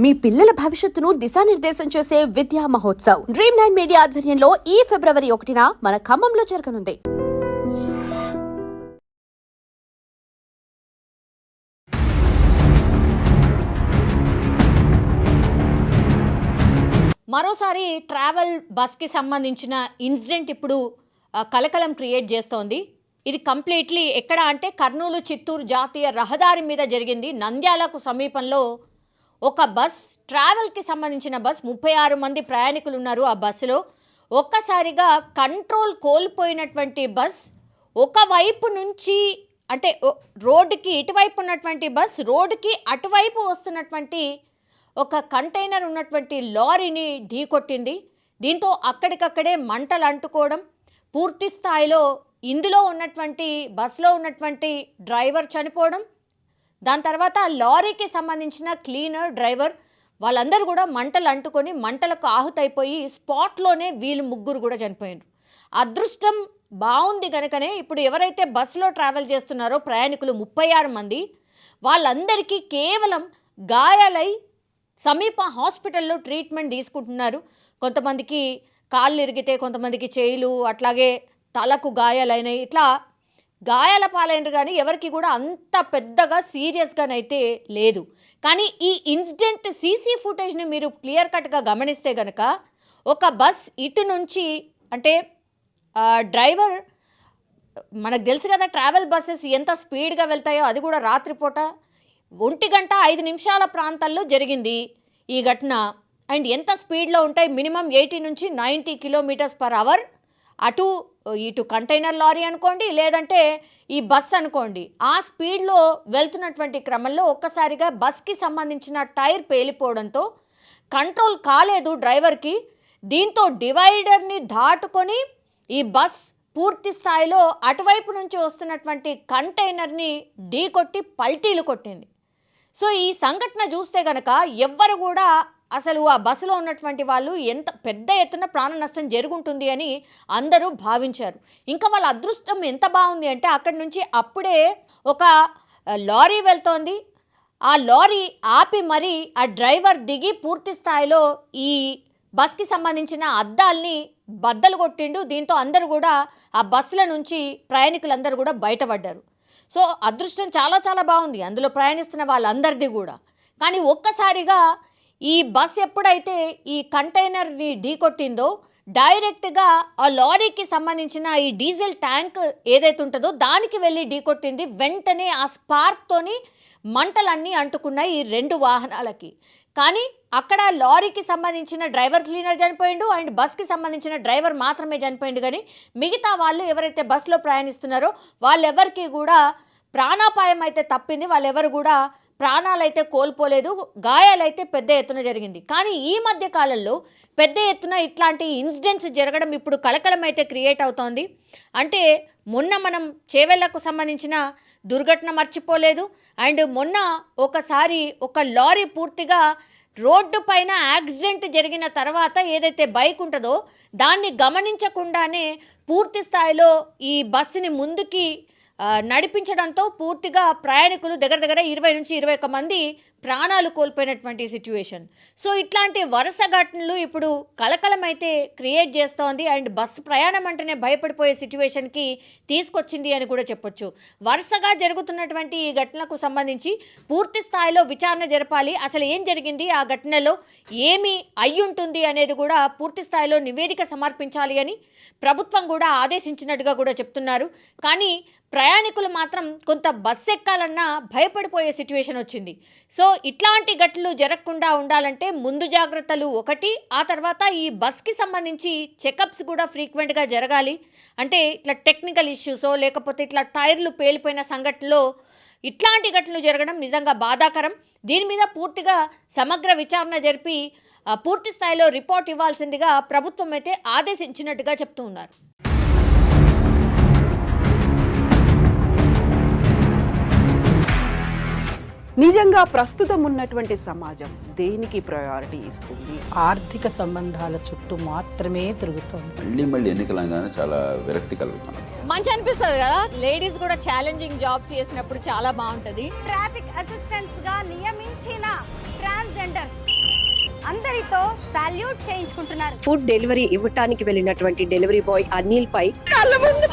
మీ పిల్లల భవిష్యత్తును దిశానిర్దేశం చేసే విద్యా మహోత్సవ్ Dream9 మీడియా ఆధ్వర్యంలో ఈ ఫిబ్రవరి 1న మన ఖమ్మంలో జరగనుంది. మరోసారి ట్రావెల్ బస్కి సంబంధించిన ఇన్సిడెంట్ ఇప్పుడు కలకలం క్రియేట్ చేస్తోంది. ఇది కంప్లీట్లీ ఎక్కడ అంటే కర్నూలు చిత్తూరు జాతీయ రహదారి మీద జరిగింది. నంద్యాలకు సమీపంలో ఒక బస్, ట్రావెల్కి సంబంధించిన బస్, 36 మంది ప్రయాణికులు ఉన్నారు ఆ బస్సులో. ఒక్కసారిగా కంట్రోల్ కోల్పోయినటువంటి బస్ ఒకవైపు నుంచి అంటే రోడ్డుకి ఇటువైపు ఉన్నటువంటి బస్ రోడ్డుకి అటువైపు వస్తున్నటువంటి ఒక కంటైనర్ ఉన్నటువంటి లారీని ఢీకొట్టింది. దీంతో అక్కడికక్కడే మంటలు అంటుకోవడం, పూర్తి స్థాయిలో ఇందులో ఉన్నటువంటి బస్సులో ఉన్నటువంటి డ్రైవర్ చనిపోవడం, దాని తర్వాత లారీకి సంబంధించిన క్లీనర్, డ్రైవర్ వాళ్ళందరూ కూడా మంటలు అంటుకొని మంటలకు ఆహుతైపోయి స్పాట్లోనే వీళ్ళు ముగ్గురు కూడా చనిపోయారు. అదృష్టం బాగుంది కనుకనే ఇప్పుడు ఎవరైతే బస్సులో ట్రావెల్ చేస్తున్నారో ప్రయాణికులు 36 మంది, వాళ్ళందరికీ కేవలం గాయాలై సమీప హాస్పిటల్లో ట్రీట్మెంట్ తీసుకుంటున్నారు. కొంతమందికి కాళ్ళు ఇరిగితే, కొంతమందికి చేయిలు, అట్లాగే తలకు గాయాలైనవి, ఇట్లా గాయాల పాలైనరు. కానీ ఎవరికి కూడా అంత పెద్దగా సీరియస్గానైతే లేదు. కానీ ఈ ఇన్సిడెంట్ సీసీ ఫుటేజ్ని మీరు క్లియర్ కట్గా గమనిస్తే కనుక ఒక బస్ ఇటు నుంచి అంటే డ్రైవర్, మనకు తెలుసు కదా ట్రావెల్ బస్సెస్ ఎంత స్పీడ్గా వెళ్తాయో, అది కూడా రాత్రిపూట 1:05 ప్రాంతాల్లో జరిగింది ఈ ఘటన. అండ్ ఎంత స్పీడ్లో ఉంటాయి, మినిమం 80 నుంచి 90 km/h. అటు ఇటు కంటైనర్ లారీ అనుకోండి, లేదంటే ఈ బస్ అనుకోండి, ఆ స్పీడ్లో వెళ్తున్నటువంటి క్రమంలో ఒక్కసారిగా బస్కి సంబంధించిన టైర్ పేలిపోవడంతో కంట్రోల్ కాలేదు డ్రైవర్కి. దీంతో డివైడర్ని దాటుకొని ఈ బస్ పూర్తి స్థాయిలో అటువైపు నుంచి వస్తున్నటువంటి కంటైనర్ని ఢీకొట్టి పల్టీలు కొట్టింది. సో ఈ సంఘటన చూస్తే కనుక ఎవ్వరు కూడా అసలు ఆ బస్సులో ఉన్నటువంటి వాళ్ళు ఎంత పెద్ద ఎత్తున ప్రాణ నష్టం జరుగుంటుంది అని అందరూ భావించారు. ఇంకా వాళ్ళ అదృష్టం ఎంత బాగుంది అంటే అక్కడి నుంచి అప్పుడే ఒక లారీ వెళ్తోంది. ఆ లారీ ఆపి మరి ఆ డ్రైవర్ దిగి పూర్తి స్థాయిలో ఈ బస్కి సంబంధించిన అద్దాల్ని బద్దలు కొట్టిండు. దీంతో అందరూ కూడా ఆ బస్సుల నుంచి ప్రయాణికులందరూ కూడా బయటపడ్డారు. సో అదృష్టం చాలా చాలా బాగుంది అందులో ప్రయాణిస్తున్న వాళ్ళందరిది కూడా. కానీ ఒక్కసారిగా ఈ బస్ ఎప్పుడైతే ఈ కంటైనర్ని ఢీకొట్టిందో డైరెక్ట్గా ఆ లారీకి సంబంధించిన ఈ డీజిల్ ట్యాంక్ ఏదైతే ఉంటుందో దానికి వెళ్ళి ఢీకొట్టింది. వెంటనే ఆ స్పార్క్తోని మంటలన్నీ అంటుకున్నాయి ఈ 2 వాహనాలకి. కానీ అక్కడ లారీకి సంబంధించిన డ్రైవర్, క్లీనర్ చనిపోయిండు, అండ్ బస్కి సంబంధించిన డ్రైవర్ మాత్రమే చనిపోయిండు. కానీ మిగతా వాళ్ళు ఎవరైతే బస్సులో ప్రయాణిస్తున్నారో వాళ్ళెవరికి కూడా ప్రాణాపాయం అయితే తప్పింది. వాళ్ళెవరు కూడా ప్రాణాలైతే కోల్పోలేదు, గాయాలైతే పెద్ద ఎత్తున జరిగింది. కానీ ఈ మధ్య కాలంలో పెద్ద ఎత్తున ఇట్లాంటి ఇన్సిడెంట్స్ జరగడం ఇప్పుడు కలకలం అయితే క్రియేట్ అవుతోంది. అంటే మొన్న మనం చేవెళ్లకు సంబంధించిన దుర్ఘటన మర్చిపోలేదు. అండ్ మొన్న ఒకసారి ఒక లారీ పూర్తిగా రోడ్డు పైన యాక్సిడెంట్ జరిగిన తర్వాత ఏదైతే బైక్ ఉంటుందో దాన్ని గమనించకుండానే పూర్తి స్థాయిలో ఈ బస్సుని ముందుకి నడిపించడంతో పూర్తిగా ప్రయాణికులు దగ్గర 20 నుంచి 21 మంది ప్రాణాలు కోల్పోయినటువంటి సిచ్యువేషన్. సో ఇట్లాంటి వరుస ఘటనలు ఇప్పుడు కలకలం అయితే క్రియేట్ చేస్తోంది. అండ్ బస్సు ప్రయాణం అంటేనే భయపడిపోయే సిచ్యువేషన్కి తీసుకొచ్చింది అని కూడా చెప్పొచ్చు. వరుసగా జరుగుతున్నటువంటి ఈ ఘటనలకు సంబంధించి పూర్తి స్థాయిలో విచారణ జరపాలి. అసలు ఏం జరిగింది, ఆ ఘటనలో ఏమి అయ్యుంటుంది అనేది కూడా పూర్తి స్థాయిలో నివేదిక సమర్పించాలి అని ప్రభుత్వం కూడా ఆదేశించినట్టుగా కూడా చెప్తున్నారు. కానీ ప్రయాణికులు మాత్రం కొంత బస్సు ఎక్కాలన్నా భయపడిపోయే సిచ్యువేషన్ వచ్చింది. సో ఇట్లాంటి ఘటనలు జరగకుండా ఉండాలంటే ముందు జాగ్రత్తలు ఒకటి, ఆ తర్వాత ఈ బస్కి సంబంధించి చెకప్స్ కూడా ఫ్రీక్వెంట్గా జరగాలి. అంటే ఇట్లా టెక్నికల్ ఇష్యూసో లేకపోతే ఇట్లా టైర్లు పేలిపోయిన సంఘటనలో ఇట్లాంటి ఘటనలు జరగడం నిజంగా బాధాకరం. దీని మీద పూర్తిగా సమగ్ర విచారణ జరిపి పూర్తి స్థాయిలో రిపోర్ట్ ఇవ్వాల్సిందిగా ప్రభుత్వం అయితే ఆదేశించినట్టుగా చెప్తూ ఉన్నారు. నిజంగా ప్రస్తుతం ఉన్నటువంటి సమాజం దేనికి ప్రయారిటీ ఇస్తుంది? ఆర్థిక సంబంధాల చుట్టూ మాత్రమే తిరుగుతుంది. మళ్ళీ ఎన్నికలంగానే చాలా విరక్తి కలుగుతుంది. మంచి అనిపిస్తుంది కదా, లేడీస్ కూడా ఛాలెంజింగ్ జాబ్స్ చేసినప్పుడు చాలా బాగుంటది. ట్రాఫిక్ అసిస్టెంట్స్ గా నియమించిన ట్రాన్స్జెండర్స్ తో సాల్యూట్ చేయించుకుంటున్నారు. ఫుడ్ డెలివరీ ఇవ్వటానికి వెళ్ళినటువంటి డెలివరీ బాయ్ అనిల్ పై కళ్ళ ముందు